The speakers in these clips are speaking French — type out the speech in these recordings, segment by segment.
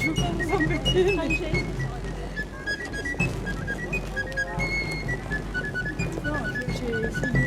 Je veux pas vous embêter, mais... Non, j'ai essayé.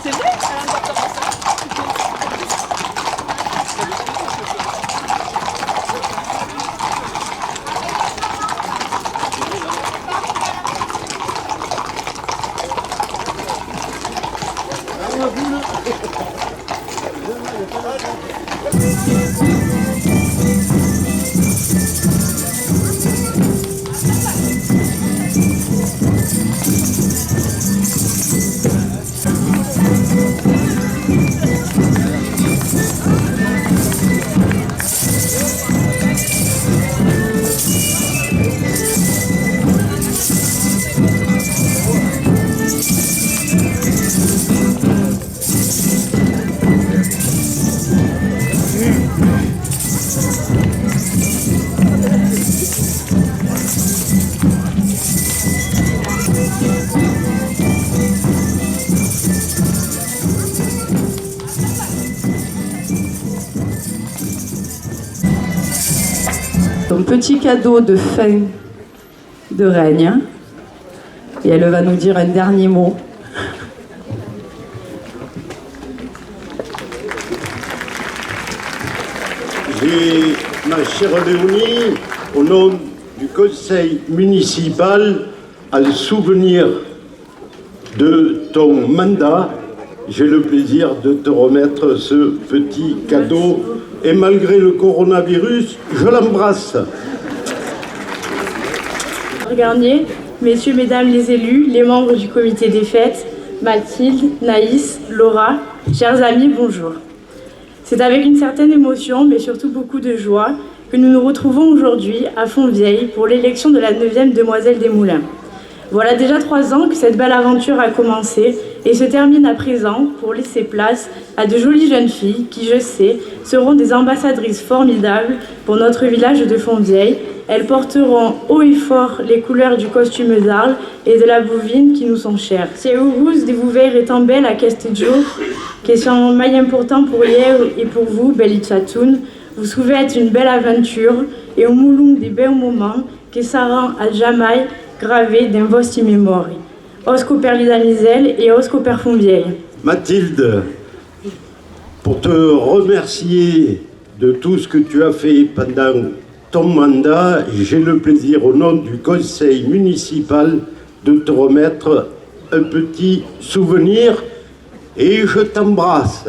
C'est vrai? Ton petit cadeau de fin de règne. Et elle va nous dire un dernier mot. J'ai, ma chère Léonie, au nom du conseil municipal, à le souvenir de ton mandat, j'ai le plaisir de te remettre ce petit cadeau. Et malgré le coronavirus, je l'embrasse. Garnier, messieurs, mesdames les élus, les membres du comité des fêtes, Mathilde, Naïs, Laura, chers amis, bonjour. C'est avec une certaine émotion, mais surtout beaucoup de joie, que nous nous retrouvons aujourd'hui à Fontvieille pour l'élection de la 9e demoiselle des Moulins. Voilà déjà 3 ans que cette belle aventure a commencé et se termine à présent pour laisser place à de jolies jeunes filles qui, je sais, seront des ambassadrices formidables pour notre village de Fontvieille. Elles porteront haut et fort les couleurs du costume d'Arles et de la bouvine qui nous sont chères. C'est heureuse de vous voir étant belle à Queste jour, qui est un mail important pour hier et pour vous, Belitchatoun. Vous trouvez être une belle aventure et au moulon des bons moments qui s'arrend à jamais gravé d'un vostre mémoire. Osco per Lidamiselle et Osco per Fontvieille. Mathilde, pour te remercier de tout ce que tu as fait pendant ton mandat, j'ai le plaisir au nom du conseil municipal de te remettre un petit souvenir et je t'embrasse.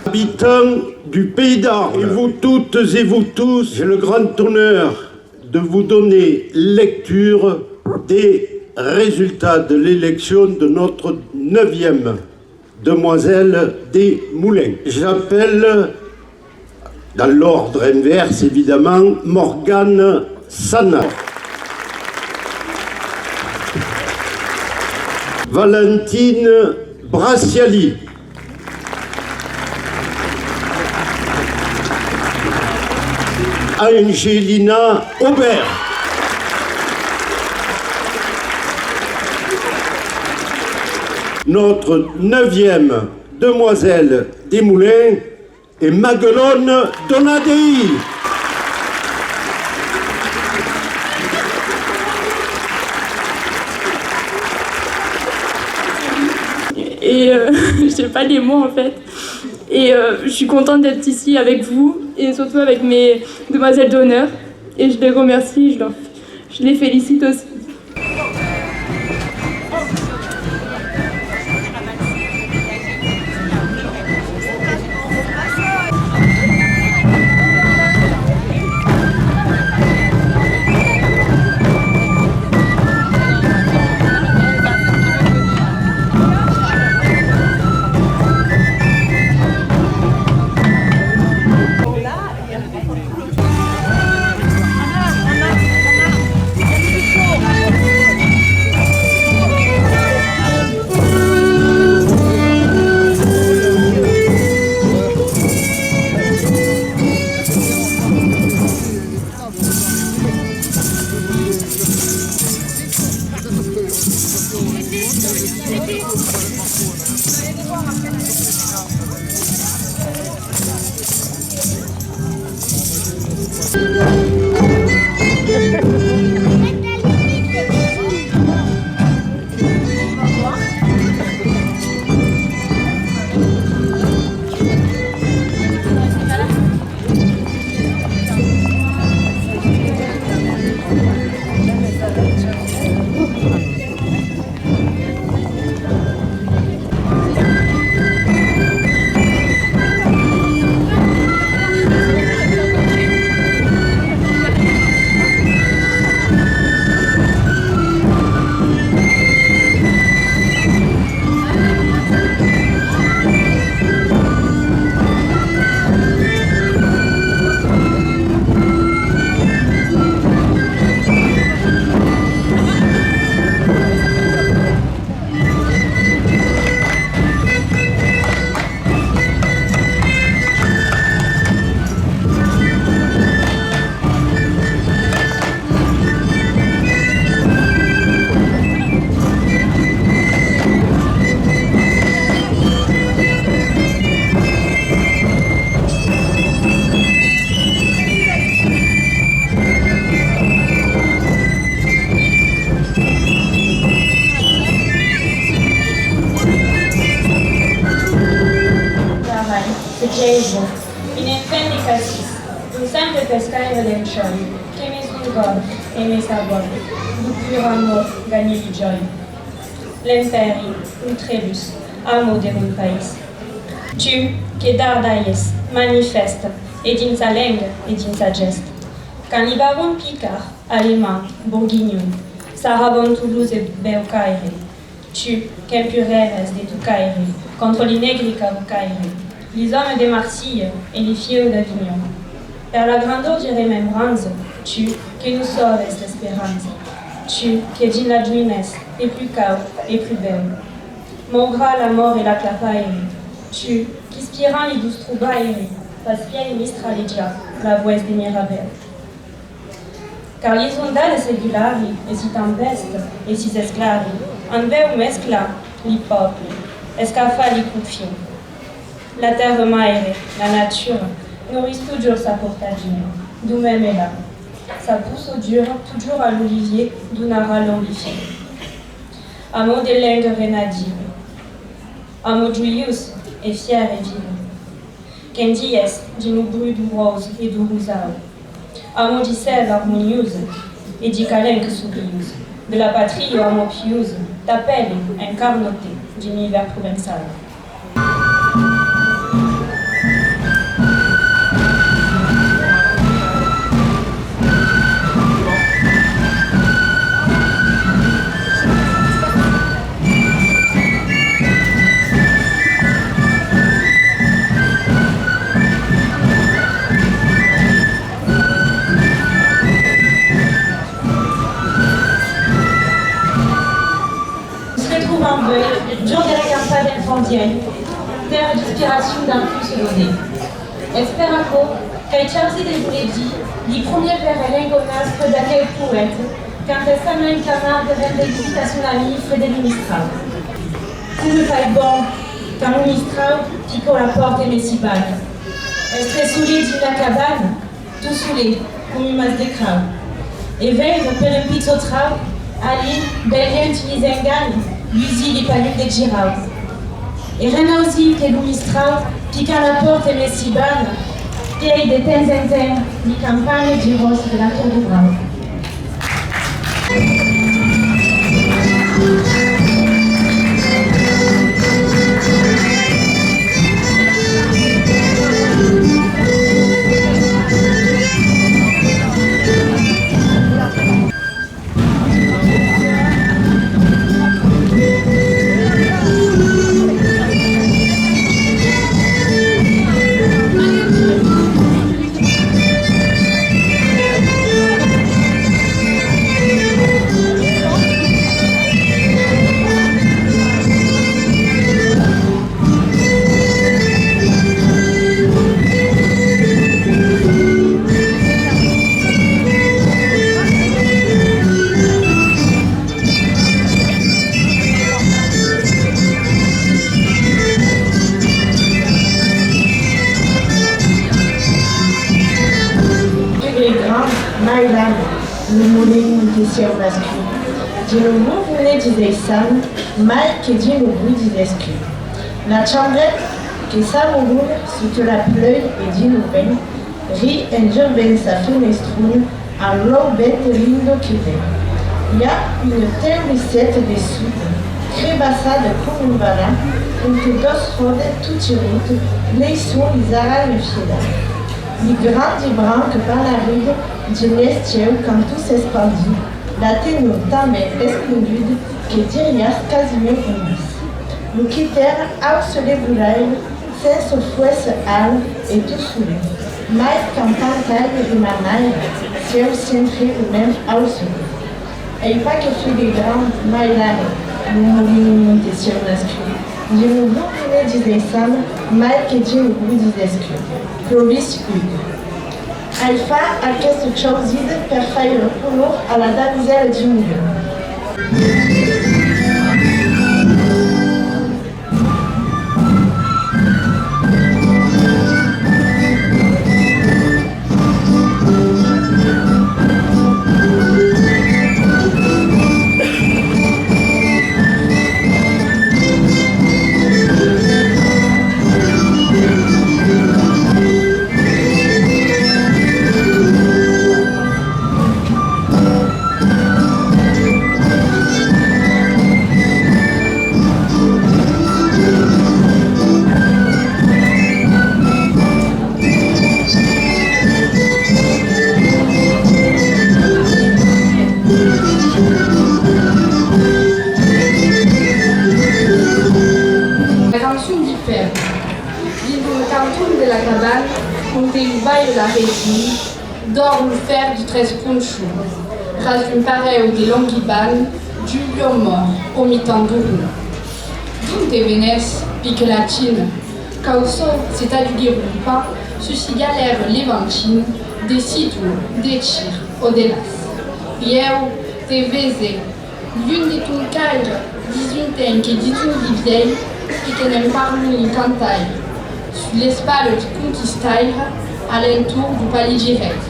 Habitants du Pays d'Arles, et vous toutes et vous tous, j'ai le grand honneur de vous donner lecture des résultats de l'élection de notre 9e demoiselle des Moulins. J'appelle, dans l'ordre inverse évidemment, Morgane Sana, Valentine Braciali, Angelina Aubert, notre 9e demoiselle des Moulins est Maguelone Donadei. Et je sais pas les mots en fait. Et je suis contente d'être ici avec vous et surtout avec mes demoiselles d'honneur. Et je les remercie, je les félicite aussi. Gesù, in effendi cassis, un simple pescaire del cielo, che mi sgorg e mi sabor, du pur amor gagné du joy. L'imperi, un trebus, amo de un país. Tu, che dardaies, manifeste, et din sa langue, et din sa geste. Quand l'Ibaron Picard, allemand, bourguignon, Sarabon Toulouse et Beucaire, tu, qu'impureres de tu caire, contre les nègres cavucaire, les hommes de Marseille et les filles d'Avignon. Par la grandeur de remembrance, tu, que nous sauves l'espérance, tu, que din la juinesse, est plus cao et plus belle. Malgré la mort et la clapaire, tu, qui spirant les douze troubaires, paspia et mistralegia, la voix de Mirabel. Car les ondades segulari, et si tempeste, et si esclavi, en veu mescla, li popoli, escaffa li confiant. La terre maire, la nature, nourrissent toujours sa portagine, d'où même est là. Ça pousse au dur, toujours à l'olivier, d'où n'aura l'ambifié. Amo de langue renadible, amo joyeux et fier et vivant. Qu'endies, d'une brut du rose et du rousao. Amo di sève harmonieuse et di calenque sourieuse. De la patrie au amo pieuse, t'appelle incarnoté d'univers provençal. Jour de la campagne infantienne, terre d'inspiration d'un plus donné. Esperaco, qu'ai Charles de Bouledi, les premiers vers l'engonas d'aquel poète, quand elle s'amène une camarade de rendez-vous à son ami Frédéric Mistral. Tout le fait bon, quand Mistral pique la porte de Messibal. Elle serait saoulée d'une cabane, tout saoulée, comme une masse de crâne. Et veille de faire un pizzo trap, Ali, Bélien utilise un gagne. L'usine des palais de Giraud. Et rien aussi que l'Umistral, piquant la porte et Messibane, vieille de temps en temps, les campagnes du rose de la Tour de Bravo. tessier mascu. Di nouveau vune disait Sam, mai che di nouveau disait scu. La chambrette che Samogoul sous la pleuille et di nouvel, rit en ben sa fenestrune à l'aubette lindo qui vient. Il y a une telle recette de soupe, crébassade comme une bala, une que dos rode tout tirute, les sons les arales fieda. Les grands et branques par la ride, du nestier quand tout s'espandit, la ténure tambe esplendide, que dirias quasiment unis. Le quitter hausse les boulailles, sans fouesse hal et tout soulé. Mais quand pantaille et manaille, c'est au centre ou même hausse. Et pas que fait des grands maïlanes, nous mourons des sur l'inscrit. Je nous voulais disait Sam, mais que Dieu nous disait que. Provis Hugues. Alpha a quelque chose pour faire le boulot à la damselle du milieu. La résine, d'or le fer du 13 ponchou, ras une pareille des longuibanes, du lion mort, au mi-temps d'ourou. D'une des vénès, pique latine, causso, c'est à du guéroupa, ceci galère l'éventine, des sitou, des tirs, au délas. Yeo, des vézés, l'une des touncailles, 18 ans qui dit une vieille, et qu'elle n'aime pas une cantaille, sur l'espale du conquistaille, à l'entour du palais direct.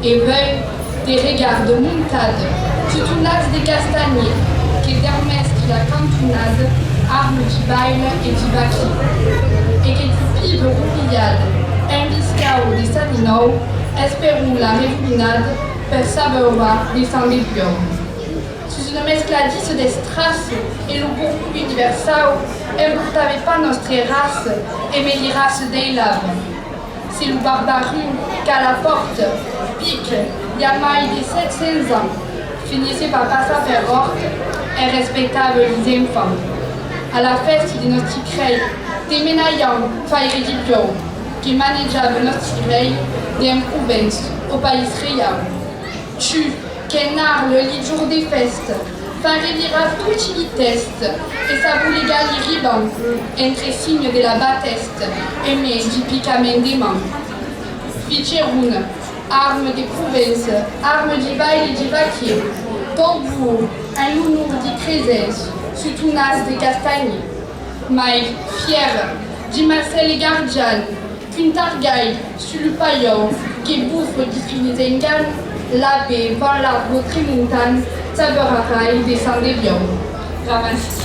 Et veuille des regards de montade, tout un axe des castagniers, qui dermestre la cantonade, arme du bail et du baki. Et que du pive roupillade, embiscao des salinots, espérons la révolinade, per savoir des sanglions. Sous une mescladisse des strass et le groupe universal, importave pas notre race et mes races des laves. C'est le barbaru qu'à la porte, pique, yamaï des 700 ans, finissait par passer à faire horte et respectable les enfants. À la fête de notre crée, des ménaillants, failles diplômes, qui manageaient notre crée des provinces au pays réel. Tu, qu'énard le lit jour des festes, fin révira tout il teste, et sa boule égale riban, entre signes de la bateste, aimé du picamen des mains. Ficheroun, arme des provinces, arme du bail et du vaquier, tambour, un lounour dit crézès, sous tout nas des castagnes. Maï, fier, dit Marcel et Gardiane, qu'une targaille, sur le paillon, qui bouffe d'y l'abbé, par l'arbre trimontagne, saberara et descend des lions. Ramassi.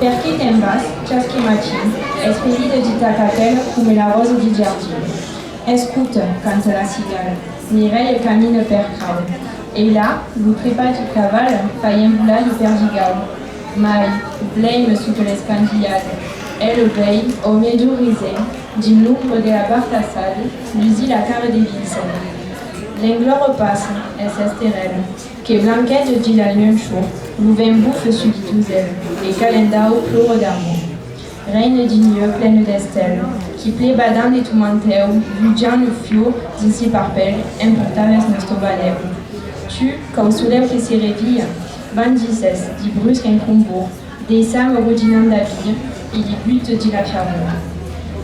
Perché tembas, ciaschi matin, espedite di tacapelle come la rose di giardino. Escoute, cante la cigale, Mireille camine per crowd. Et là, vous préparez du cavale, faillem boula du perdigal. Mai, blême sous les scandillades. Elle veille, au milieu risé, d'une l'ombre de la bartassade, lusit la carre des villes. L'englore passe, et s'estérelle, que Blanquette dit la lune chaud, l'ouvem bouffe sur douzaine, et calendao pleure d'amour. reine digne pleine d'estelle, qui plaît badant et tourmenteu, vulgiant le fio, d'ici par pelle, importaves nostro valeu. Tu, qu'au soleil qui s'y réveille, bandices, dit brusque un combourg, des sames rodinant d'avir, et des buts dit la ferveur.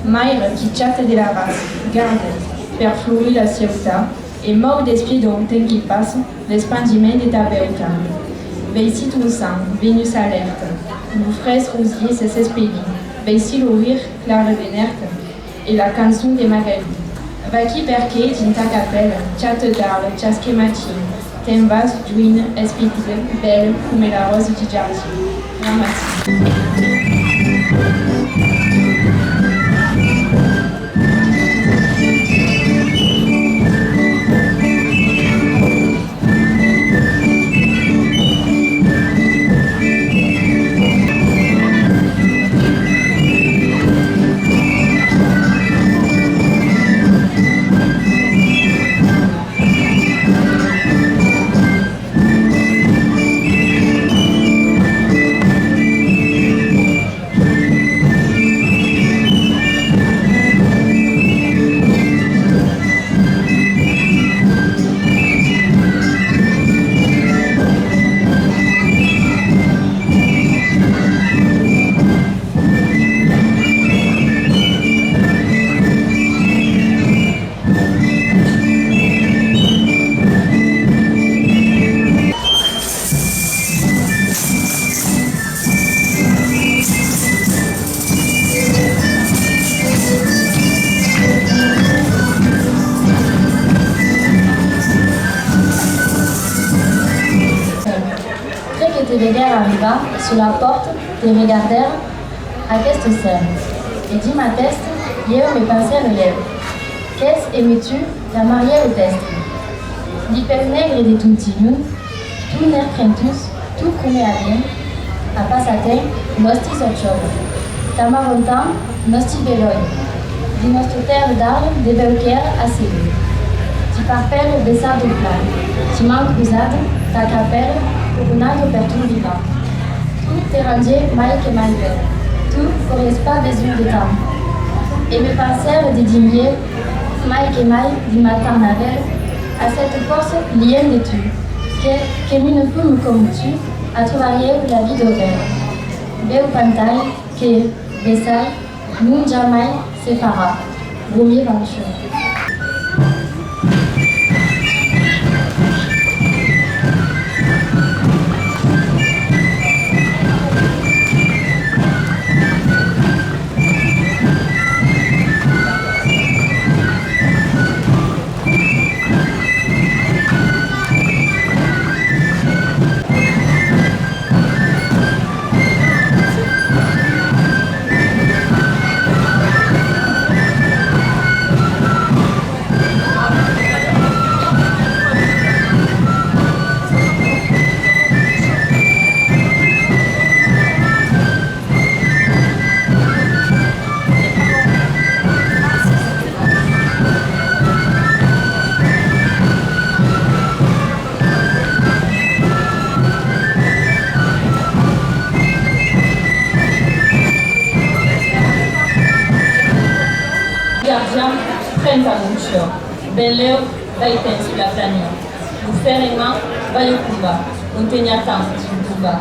Maire qui chatte de la race, garde, per fleurir la ciutat, et mort d'esprit d'un temps qui passe, l'espandiment de ta belta. Veici ton sang, Vénus alerte, vous fraises rosiers se s'espédient, veici le rire, clair de Vénerte, et la canson de Magali. Vaki perché, tinta capelle, chatte d'arle, chasque matin, ten vas, juine, espidile, belle, come la rose du jardin. Merci. arriva sulla porta e regardèrent à qu'est-ce serre. Et dit ma teste, hier mes pensées relèvent. Qu'est-ce aimais-tu, la mariée au test? L'hyper nègre des tuntinus, tout nerf crentus, tout come a bien, a passatem, nosti sociol. Tamarontam, nosti veloi. Di nostro terre d'arles, de belcher a sévi. Ti parpelle besar de plan, ti man cruzade, ta capelle, coronado per tout vivant. Tout t'érangier mal que mal fait. Tout correspond pas besoin de temps. Et mes penseurs de dimier, mal que mal, du matin navel, à cette force liée de tu, que une plume comme tu, a trouvé la vie d'ouvert. Bel pantaille, que, besai, non jamais se fera. Brumier venture. Prends ta monture, belle va éteindre sur la planure. Vous faire aimant, va au combat, on teigne temps sur le combat.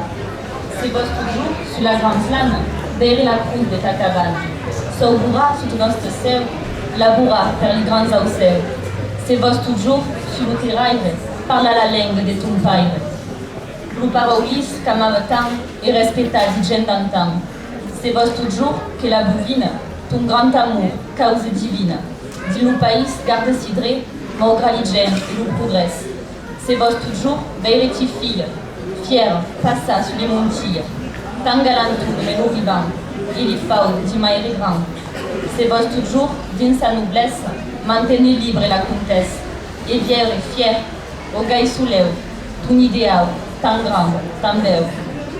C'est bosse toujours sur la grande flamme, derrière la croûte de ta cabane. Sauboura sur notre sève, laboura faire les grands auxerres. C'est bosse toujours sur le terrain, parle à la langue de ton paille. Vous parolis, camamatam, et respecta d'hygiène d'antan. C'est bosse toujours que la bouvine, ton grand amour, cause divine. Dit le pays, garde cidré, malgré l'hygiène et le progresse. C'est vos toujours, belle fille, fière, passa sur les montilles. Tant galantou, mais nous vivants, il y faut, dit maïri grand. C'est vos toujours, d'une sa noblesse, maintenez libre la comtesse. Et fière et fière, au gaï soulève, ton idéal, tant grand, tant belle.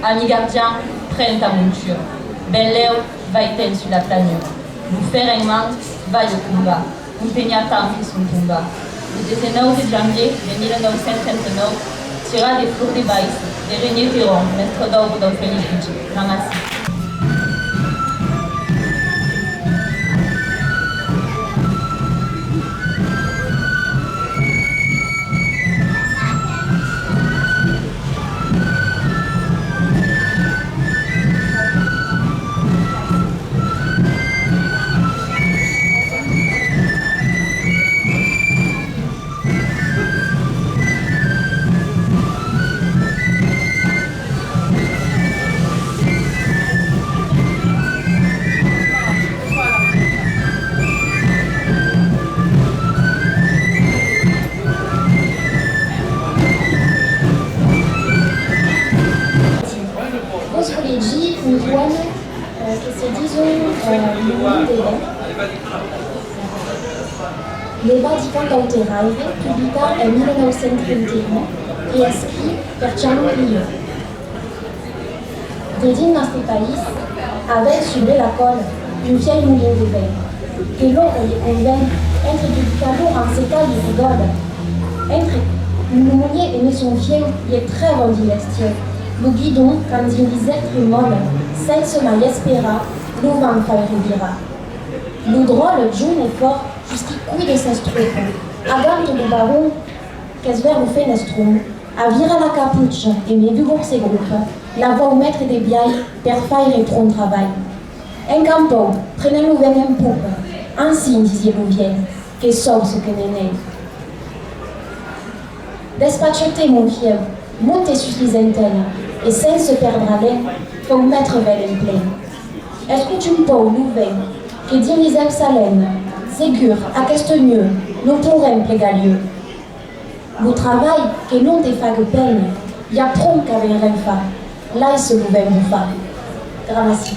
Ami gardien, prends ta monture. Belle va éteindre sur la planure. Vous faire un manque, va au combat. Un peignatant qui son combat. Le 19 janvier de 1939, tira des flots de baïs, des régniers ferrons, maître d'œuvre d'Ophélie Ramassé. bueno que se disent le monde des Le Vatican d'Auteraive publica en 1931 e escrit per Gianni Rio. Dedins nostre país avait subi la colle un vieil moulin de vin, que l'eau y convainc entre du calor en secal et rigole. Entre le mounier et son vieux y est très vendilestier. Le guidon, quand il disait molle, sense mai espera, le vent fairivira. Le drôle jaune et fort, jusqu'à cui de s'estrupe. Agante le baron, qu'est-ce vers le fenestrum, a viré la capuche et mes deux ses groupes, la voix au maître des biailles, per faire et trop de travail. Un campo, prenez le vin en poupe, ainsi disait le vieil, que sauve ce que n'est. Despachetez mon fieu, montez sur les antennes, et sans se perdre à l'air, faut mettre vers en plein. Est-ce que tu me peux le vin, que dit les ailes salènes, ségur, à qu'est-ce mieux, nous pourrons plégar lieu. Le travail, que non te fague peine, y a prompt qu'avait rien fait, là il se louvait mon femme. Gramercy.